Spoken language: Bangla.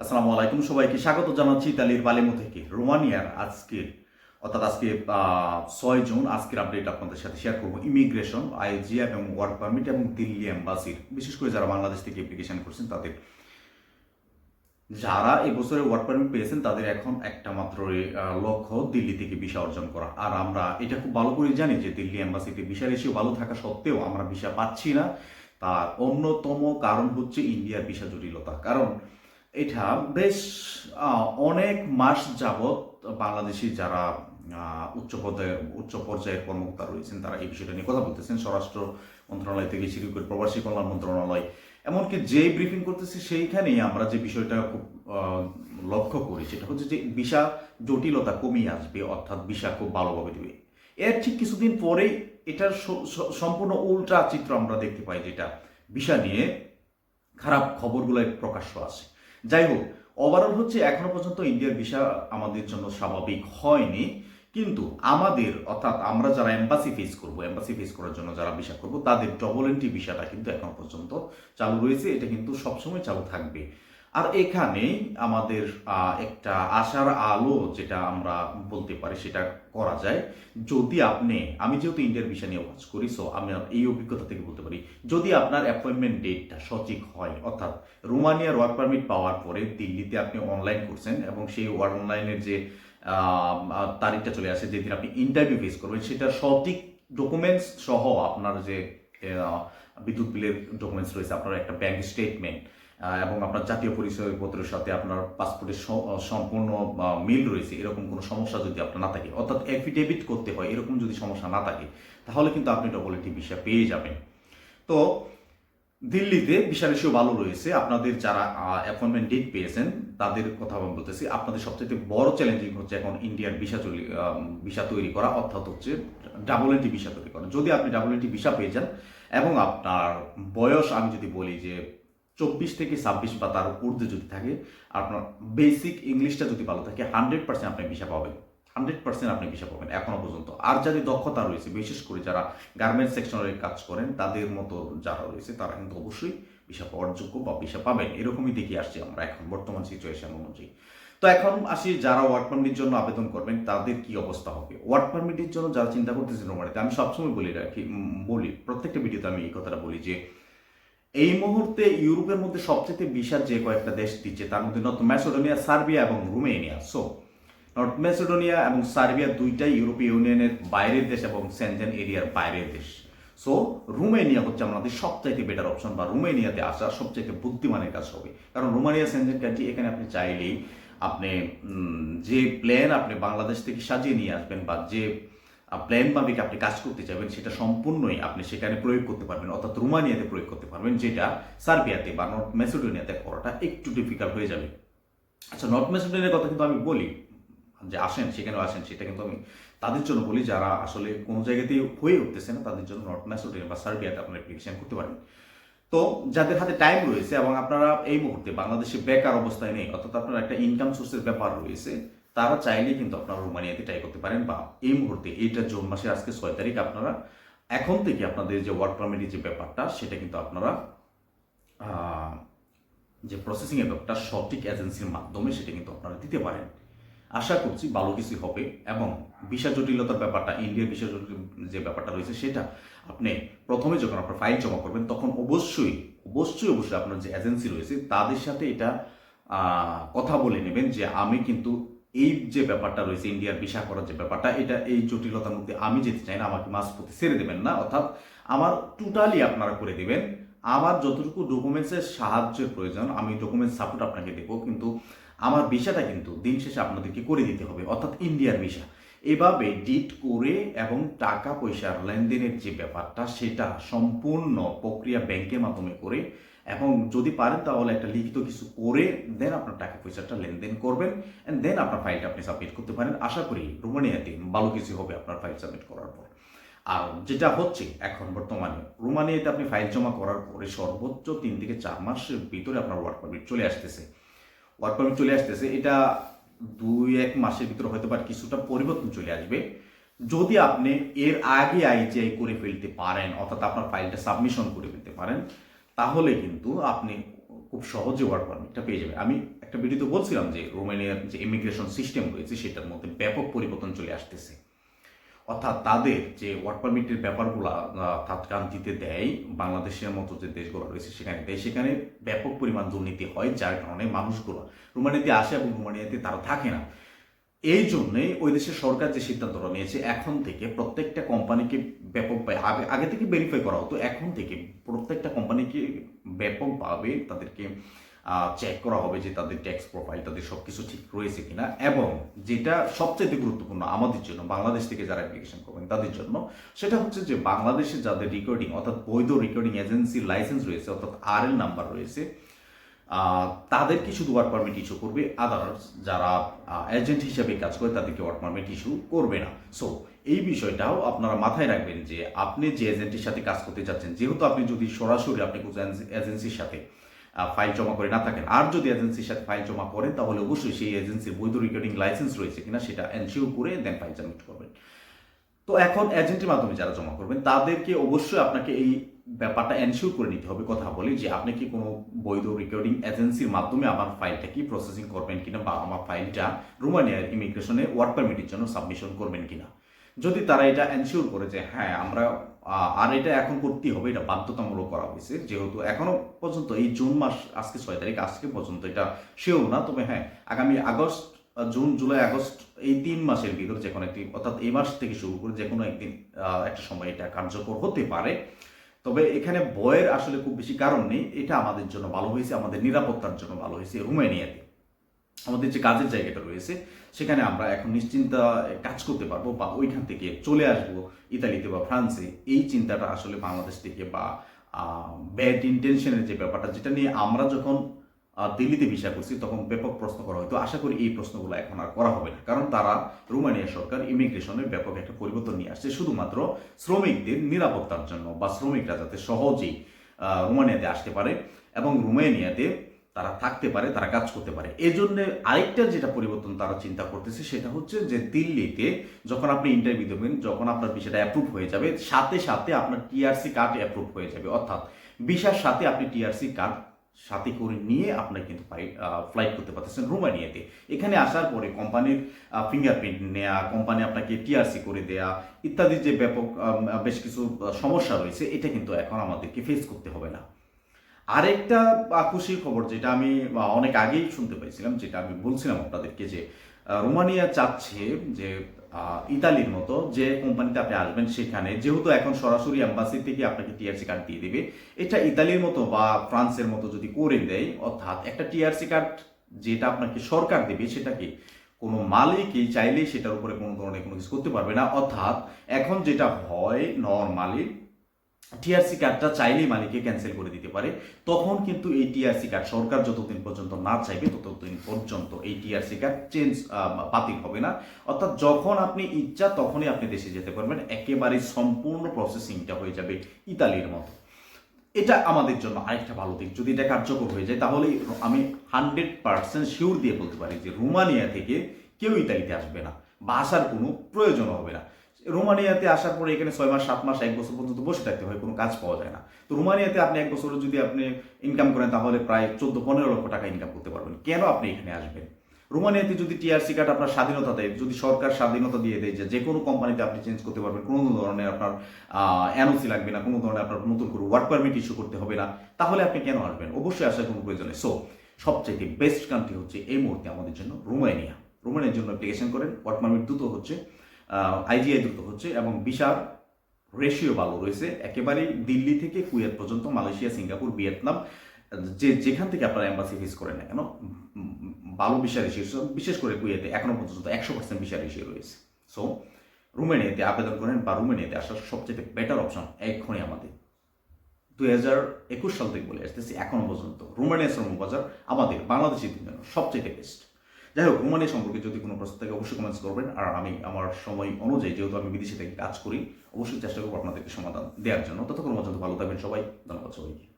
আসসালামু আলাইকুম, সবাইকে স্বাগত জানাচ্ছি ইতালির পালের্মো থেকে। রোমানিয়ার আজকে 6 জুন আজকের আপডেট আপনাদের সাথে শেয়ার করব। ইমিগ্রেশন, আইজিয়া এবং ওয়ার্ক পারমিট এবং দিল্লি এম্বাসির, বিশেষ করে যারা বাংলাদেশ থেকে অ্যাপ্লিকেশন করছেন তাদের, যারা এই বছরে ওয়ার্ক পারমিট পেয়েছেন তাদের এখন একটা মাত্র লক্ষ্য দিল্লি থেকে ভিসা অর্জন করা। আর আমরা এটা খুব ভালো করে জানি যে দিল্লি এম্বাসিতে ভিসা রেশিও ভালো থাকা সত্ত্বেও আমরা ভিসা পাচ্ছি না। তার অন্যতম কারণ হচ্ছে ইন্ডিয়ার ভিসা জটিলতা। কারণ এটা বেশ অনেক মাস যাবৎ বাংলাদেশি যারা উচ্চ পর্যায়ের কর্মকর্তা রয়েছেন তারা এই বিষয়টা নিয়ে কথা বলতেছেন। স্বরাষ্ট্র মন্ত্রণালয় থেকে শুরু করে প্রবাসী কল্যাণ মন্ত্রণালয়, এমনকি যেই ব্রিফিং করতেছে সেইখানেই আমরা যে বিষয়টা খুব লক্ষ্য করি সেটা হচ্ছে যে ভিসা জটিলতা কমিয়ে আসবে, অর্থাৎ ভিসা খুব ভালোভাবে দেবে। এর ঠিক কিছুদিন পরেই এটার সম্পূর্ণ উল্টা চিত্র আমরা দেখতে পাই, যেটা ভিসা নিয়ে খারাপ খবরগুলো প্রকাশ্য আসে। যাই হোক, ওভারঅল হচ্ছে এখনো পর্যন্ত ইন্ডিয়ার ভিসা আমাদের জন্য স্বাভাবিক হয়নি, কিন্তু আমাদের অর্থাৎ আমরা যারা এম্বাসি ফেস করার জন্য যারা ভিসা করব তাদের ডবল এন্ট্রি ভিসাটা কিন্তু এখন পর্যন্ত চালু রয়েছে। এটা কিন্তু সবসময় চালু থাকবে। আর এখানে আমাদের একটা আশার আলো যেটা আমরা বলতে পারি সেটা করা যায়, যদি আমি যেহেতু ইন্ডিয়ার ভিসা নিয়ে কাজ করি, সো আমি এই অভিজ্ঞতা থেকে বলতে পারি, যদি আপনার অ্যাপয়েন্টমেন্ট ডেটটা সঠিক হয়, অর্থাৎ রোমানিয়ার ওয়ার্ক পারমিট পাওয়ার পরে দিল্লিতে আপনি অনলাইন করছেন এবং সেই অনলাইনের যে তারিখটা চলে আসে যেদিন আপনি ইন্টারভিউ ফেস করবেন, সেটা সঠিক ডকুমেন্টস সহ আপনার যে বিদ্যুৎ বিলের ডকুমেন্টস রয়েছে, আপনার একটা ব্যাংক স্টেটমেন্ট এবং আপনার জাতীয় পরিচয়পত্রের সাথে আপনার পাসপোর্টের সম্পূর্ণ মিল রয়েছে, এরকম কোনো সমস্যা যদি আপনার না থাকে, অর্থাৎ এফিডেভিট করতে হয় এরকম যদি সমস্যা না থাকে, তাহলে কিন্তু আপনি ডবল এন্ট্রি ভিসা পেয়ে যাবেন। তো দিল্লিতে ভিসা রেশিও ভালো রয়েছে। আপনাদের যারা অ্যাপয়েন্টমেন্ট ডেট পেয়েছেন তাদের কথা আমি বলতেছি, আপনাদের সবচেয়ে বড় চ্যালেঞ্জিং হচ্ছে এখন ইন্ডিয়ার ভিসা তৈরি করা, অর্থাৎ হচ্ছে ডাবল এন্ট্রি ভিসা তৈরি করা। যদি আপনি ডাবল এন্ট্রি ভিসা পেয়ে যান এবং আপনার বয়স, আমি যদি বলি যে 24 থেকে 26 বা তার ঊর্ধ্বে যদি থাকে, আপনার বেসিক ইংলিশটা যদি ভালো থাকে, 100% আপনি ভিসা পাবেন। 100% আপনি ভিসা পাবেন এখনো পর্যন্ত। আর যাদের দক্ষতা রয়েছে, বিশেষ করে যারা গার্মেন্টস সেকশনের কাজ করেন, তাদের মতো যারা রয়েছে তারা কিন্তু অবশ্যই ভিসা পাওয়ার যোগ্য বা ভিসা পাবেন, এরকমই দেখে আসছি আমরা এখন বর্তমান সিচুয়েশন অনুযায়ী। তো এখন আসি, যারা ওয়ার্ক পারমিটের জন্য আবেদন করবেন তাদের কি অবস্থা হবে। ওয়ার্ক পারমিটের জন্য যারা চিন্তা করতেছেন রোমানিতে, আমি সবসময় বলি প্রত্যেকটা ভিডিওতে আমি এই কথাটা বলি যে এই মুহূর্তে ইউরোপের মধ্যে সবচেয়ে ভিসার যে কয়েকটা দেশ দিচ্ছে তার মধ্যে নর্থ ম্যাসেডোনিয়া, সার্বিয়া এবং রোমেনিয়া। সো নর্থ ম্যাসেডোনিয়া এবং সার্বিয়া দুইটাই ইউরোপীয় ইউনিয়নের বাইরের দেশ এবং সেনজেন এরিয়ার বাইরের দেশ। সো রোমেনিয়া হচ্ছে আমাদের সবচাইতে বেটার অপশন, বা রোমেনিয়াতে আসা সবচাইতে বুদ্ধিমানের কাজ হবে। কারণ রোমানিয়া সেনজেন কান্ট্রি, এখানে আপনি চাইলেই আপনি যে প্ল্যান আপনি বাংলাদেশ থেকে সাজিয়ে নিয়ে আসবেন বা যে প্ল্যান মাফিক আপনি কাজ করতে চাইবেন, সেটা সম্পূর্ণই আপনি সেখানে প্রয়োগ করতে পারবেন, অর্থাৎ রোমানিয়াতে প্রয়োগ করতে পারবেন, যেটা সার্বিয়াতে বা নর্থ ম্যাসেডোনিয়াতে করাটা একটু ডিফিকাল্ট হয়ে যাবে। আচ্ছা, নর্থ ম্যাসেডোনিয়ার কথা কিন্তু আমি বলি যে সেখানেও আসেন, সেটা কিন্তু আমি তাদের জন্য বলি যারা আসলে কোনো জায়গাতেই হয়ে উঠতেছে না, তাদের জন্য নর্থ ম্যাসেডোনিয়া বা সার্বিয়াতে আপনার অ্যাপ্লিকেশন করতে পারেন। তো যাদের হাতে টাইম রয়েছে এবং আপনারা এই মুহূর্তে বাংলাদেশে বেকার অবস্থায় নেই, অর্থাৎ আপনার একটা ইনকাম সোর্সের ব্যাপার রয়েছে, তারা চাইলেই কিন্তু আপনারা রোমানিয়াতে ট্রাই করতে পারেন। বা এই মুহূর্তে, এইটা জুন মাসে আজকে 6 তারিখ, আপনারা এখন থেকে আপনাদের যে ওয়ার্ক পারমিটের যে ব্যাপারটা সেটা কিন্তু আপনারা যে প্রসেসিংয়ের ব্যাপারটা সঠিক এজেন্সির মাধ্যমে সেটা কিন্তু আপনারা দিতে পারেন। আশা করছি ভালো কিছু হবে। এবং ভিসা জটিলতার ব্যাপারটা, ইন্ডিয়ার ভিসা জটিল যে ব্যাপারটা রয়েছে, সেটা আপনি প্রথমে যখন আপনার ফাইল জমা করবেন তখন অবশ্যই আপনার যে এজেন্সি রয়েছে তাদের সাথে এটা কথা বলে নেবেন যে আমি কিন্তু এই যে ব্যাপারটা রয়েছে ইন্ডিয়ার ভিসা করার যে ব্যাপারটা, এটা এই জটিলতার মধ্যে আমি যেতে চাই না, আমাকে মাঝপথে ছেড়ে দেবেন না, অর্থাৎ আমার টোটালি আপনারা করে দেবেন। আমার যতটুকু ডকুমেন্টসের সাহায্যের প্রয়োজন আমি ডকুমেন্টস সাপোর্ট আপনাকে দেবো, কিন্তু আমার ভিসাটা কিন্তু দিন শেষে আপনাদেরকে করে দিতে হবে, অর্থাৎ ইন্ডিয়ার ভিসা। এভাবে ডিট করে এবং টাকা পয়সার লেনদেনের যে ব্যাপারটা সেটা সম্পূর্ণ প্রক্রিয়া ব্যাংকের মাধ্যমে করে, এবং যদি পারেন তাহলে একটা লিখিত কিছু করে দেন আপনার টাকা পয়সাটা লেনদেন করবেন, অ্যান্ড দেন আপনার ফাইলটা আপনি সাবমিট করতে পারেন। আশা করি রোমানিয়াতে ভালো কিছু হবে আপনার ফাইল সাবমিট করার পর। আর যেটা হচ্ছে এখন বর্তমানে রোমানিয়াতে আপনি ফাইল জমা করার পরে সর্বোচ্চ 3 থেকে 4 মাসের ভিতরে আপনার ওয়ার্ক পারমিট চলে আসতেছে। এটা 2-1 মাসের ভিতরে হয়তো বা কিছুটা পরিবর্তন চলে আসবে। যদি আপনি এর আগে আইজিআই করে ফেলতে পারেন, অর্থাৎ আপনার ফাইলটা সাবমিশন করে ফেলতে পারেন, তাহলে কিন্তু আপনি খুব সহজে ওয়ার্ক পারমিটটা পেয়ে যাবে। আমি একটা ভিডিওতে বলছিলাম যে রোমানিয়ার যে ইমিগ্রেশন সিস্টেম রয়েছে সেটার মধ্যে ব্যাপক পরিবর্তন চলে আসতেছে, অর্থাৎ তাদের যে ওয়ার্ক পারমিটের ব্যাপারগুলা তাৎকান্তিতে দেয় বাংলাদেশের মতো যে দেশগুলো রয়েছে সেখানে দেয়, সেখানে ব্যাপক পরিমাণ দুর্নীতি হয়, যার কারণে মানুষগুলো রোমানিয়াতে আসে এবং রোমানিয়াতে তারা থাকে না। এই জন্যই ওই দেশের সরকার যে সিদ্ধান্তটা নিয়েছে এখন থেকে প্রত্যেকটা কোম্পানিকে ব্যাপকভাবে আগে থেকে ভেরিফাই করা হতো, এখন থেকে প্রত্যেকটা কোম্পানিকে ব্যাপকভাবে তাদেরকে চেক করা হবে যে তাদের ট্যাক্স প্রোফাইল তাদের সব কিছু ঠিক রয়েছে কিনা। এবং যেটা সবচেয়ে গুরুত্বপূর্ণ আমাদের জন্য, বাংলাদেশ থেকে যারা অ্যাপ্লিকেশন করবেন তাদের জন্য, সেটা হচ্ছে যে বাংলাদেশে যাদের রেকর্ডিং অর্থাৎ বৈধ রেকর্ডিং এজেন্সির লাইসেন্স রয়েছে অর্থাৎ RL নাম্বার রয়েছে, তাদেরকে শুধু ওয়ার্ক পারমিট ইস্যু করবে, আদার্স যারা এজেন্ট হিসেবে কাজ করে তাদেরকে ওয়ার্ক পারমিট ইস্যু করবে না। সো এই বিষয়টাও আপনারা মাথায় রাখবেন যে আপনি যে এজেন্টের সাথে কাজ করতে যাচ্ছেন, যেহেতু আপনি যদি সরাসরি আপনি কোনো এজেন্সির সাথে ফাইল জমা করে না থাকেন, আর যদি এজেন্সির সাথে ফাইল জমা করেন তাহলে অবশ্যই সেই এজেন্সির বৈধ রেকর্ডিং লাইসেন্স রয়েছে কিনা সেটা এনশিওর করে দেন ফাইল সাবমিট করবেন। তো এখন এজেন্টের মাধ্যমে যারা জমা করবেন তাদেরকে অবশ্যই আপনাকে এই ব্যাপারটা এনশিওর করে নিতে হবে, কথা বলি যে আপনি কি কোনো বৈধ রেকর্ডিং এজেন্সির মাধ্যমে আমার ফাইলটা কি প্রসেসিং করবেন কিনা, বা আমার ফাইলটা রোমানিয়ার ইমিগ্রেশনে ওয়ার্ক পারমিটের জন্য সাবমিশন করবেন কিনা। যদি তারা এটা এনশিওর করে যে হ্যাঁ আমরা আর এটা এখন করতেই হবে, এটা বাধ্যতামূলক করা হয়েছে, যেহেতু এখনো পর্যন্ত এই জুন মাস আজকে 6 তারিখ, আজকে পর্যন্ত এটা শিওর না, তবে হ্যাঁ আগামী আগস্ট জুন জুলাই আগস্ট এই 3 মাসের ভিতর যে কোনো একটি, অর্থাৎ এই মাস থেকে শুরু করে যে কোনো একদিন একটা সময় এটা কার্যকর হতে পারে। তবে এখানে ভয়ের আসলে খুব বেশি কারণ নেই, এটা আমাদের জন্য ভালো হয়েছে, আমাদের নিরাপত্তার জন্য ভালো হয়েছে। রোমানিয়াতে আমাদের যে কাজের জায়গাটা রয়েছে সেখানে আমরা এখন নিশ্চিন্তা কাজ করতে পারবো, বা ওইখান থেকে চলে আসবো ইতালিতে বা ফ্রান্সে, এই চিন্তাটা আসলে বাংলাদেশ থেকে বা ব্যাড ইন্টেনশনের যে ব্যাপারটা, যেটা নিয়ে আমরা যখন দিল্লিতে ভিসা করছি তখন ব্যাপক প্রশ্ন করা হয়তো, আশা করি এই প্রশ্নগুলো এখন আর করা হবে না, কারণ তারা রোমানিয়া সরকার ইমিগ্রেশনের ব্যাপক একটা পরিবর্তন নিয়ে আসছে শুধুমাত্র শ্রমিকদের নিরাপত্তার জন্য, বা শ্রমিকরা যাতে সহজেই রোমানিয়াতে আসতে পারে এবং রোমানিয়াতে তারা থাকতে পারে, তারা কাজ করতে পারে। এই জন্য আরেকটা যেটা পরিবর্তন তারা চিন্তা করতেছে সেটা হচ্ছে যে দিল্লিতে যখন আপনি ইন্টারভিউ দেবেন, যখন আপনার ভিসাটা অ্যাপ্রুভ হয়ে যাবে, সাথে সাথে আপনার টিআরসি কার্ড অ্যাপ্রুভ হয়ে যাবে, অর্থাৎ ভিসার সাথে আপনি টিআরসি কার্ড সাথে করে নিয়ে আপনার কিন্তু ফ্লাইট করতে পারতেছেন রোমানিয়াতে। এখানে আসার পরে কোম্পানির ফিঙ্গারপ্রিন্ট নেওয়া, কোম্পানি আপনাকে টিআরসি করে দেয়া ইত্যাদি যে ব্যাপক বেশ কিছু সমস্যা রয়েছে, এটা কিন্তু এখন আমাদেরকে ফেস করতে হবে না। আরেকটা খুশির খবর যেটা আমি অনেক আগেই শুনতে পেয়েছিলাম, যেটা আমি বলছিলাম আপনাদেরকে, যে রোমানিয়া চাচ্ছে যে ইতালির মতো যে কোম্পানিতে আপনি আসবেন সেখানে যেহেতু এখন সরাসরি এম্বাসি থেকে আপনাকে টিআরসি কার্ড দিয়ে দেবে, এটা ইতালির মতো বা ফ্রান্সের মতো যদি করে দেয়, অর্থাৎ একটা টিআরসি কার্ড যেটা আপনাকে সরকার দেবে সেটাকে কোনো মালিকই চাইলেই সেটার উপরে কোনো ধরনের কোনো কিছু করতে পারবে না। অর্থাৎ এখন যেটা হয় নরমালি টিআরসি কার্ডটা চাইলেই মালিককে ক্যান্সেল করে দিতে পারে, তখন কিন্তু এই টিআরসি কার্ড সরকার যতদিন পর্যন্ত না চাইবে ততদিন পর্যন্ত এই টিআরসি কার্ড বাতিল হবে না। অর্থাৎ যখন আপনি ইচ্ছা তখনই আপনি দেশে যেতে পারবেন, একেবারে সম্পূর্ণ প্রসেসিংটা হয়ে যাবে ইতালির মতো। এটা আমাদের জন্য আরেকটা ভালো দিক, যদি এটা কার্যকর হয়ে যায় তাহলে আমি 100% শিওর দিয়ে বলতে পারি যে রোমানিয়া থেকে কেউ ইতালিতে আসবে না বা আসার কোনো প্রয়োজন হবে না। রোমানিয়াতে আসার পরে এখানে 6 মাস 7 মাস 1 বছর পর্যন্ত বসে থাকতে হয়, কোনো কাজ পাওয়া যায় না। তো রোমানিয়াতে আপনি 1 বছরে যদি আপনি ইনকাম করেন তাহলে প্রায় 14-15 লক্ষ টাকা ইনকাম করতে পারবেন। কেন আপনি এখানে আসবেন? রোমানিয়াতে যদি টিআরসি কার্ড আপনার স্বাধীনতা দেয়, যদি সরকার স্বাধীনতা দিয়ে দেয় যে কোনো কোম্পানিতে আপনি চেঞ্জ করতে পারবেন, কোনো ধরনের আপনার এনওসি লাগবে না, কোনো ধরনের আপনার নতুন করে ওয়ার্ক পারমিট ইস্যু করতে হবে না, তাহলে আপনি কেন আসবেন? অবশ্যই আসার কোনো প্রয়োজন নেই। সো সবচেয়ে বেস্ট কান্ট্রি হচ্ছে এই মুহূর্তে আমাদের জন্য রোমানিয়া। রোমানিয়ার জন্য অ্যাপ্লিকেশন করেন, ওয়ার্ক পারমিট দ্রুত হচ্ছে, আইজিআই দ্রুত হচ্ছে, এবং ভিসার রেশিও ভালো রয়েছে, একেবারেই দিল্লি থেকে কুয়েত পর্যন্ত, মালয়েশিয়া, সিঙ্গাপুর, ভিয়েতনাম, যেখান থেকে আপনারা এম্বাসি ফেস করেন না কেন, ভালো ভিসা রেশিও, বিশেষ করে কুয়েতে এখনো পর্যন্ত 100% ভিসা রেশিও রয়েছে। সো রোমানিয়াতে আবেদন করেন, বা রোমানিয়াতে আসার সবচেয়ে বেটার অপশন এখনই আমাদের 2021 সাল থেকে বলে আসতেছি এখনো পর্যন্ত রোমানিয়া শ্রম বাজার আমাদের বাংলাদেশের জন্য সবচেয়ে বেস্ট। যাই হোক, রোমানিয়া সম্পর্কে যদি কোনো প্রশ্ন থাকে অবশ্যই কমেন্টস করবেন, আর আমি আমার সময় অনুযায়ী যেহেতু আমি বিদেশে থেকে কাজ করি অবশ্যই চেষ্টা করবো আপনাদেরকে সমাধান দেওয়ার জন্য। ততক্ষণ পর্যন্ত ভালো থাকবেন সবাই, ধন্যবাদ সবাইকে।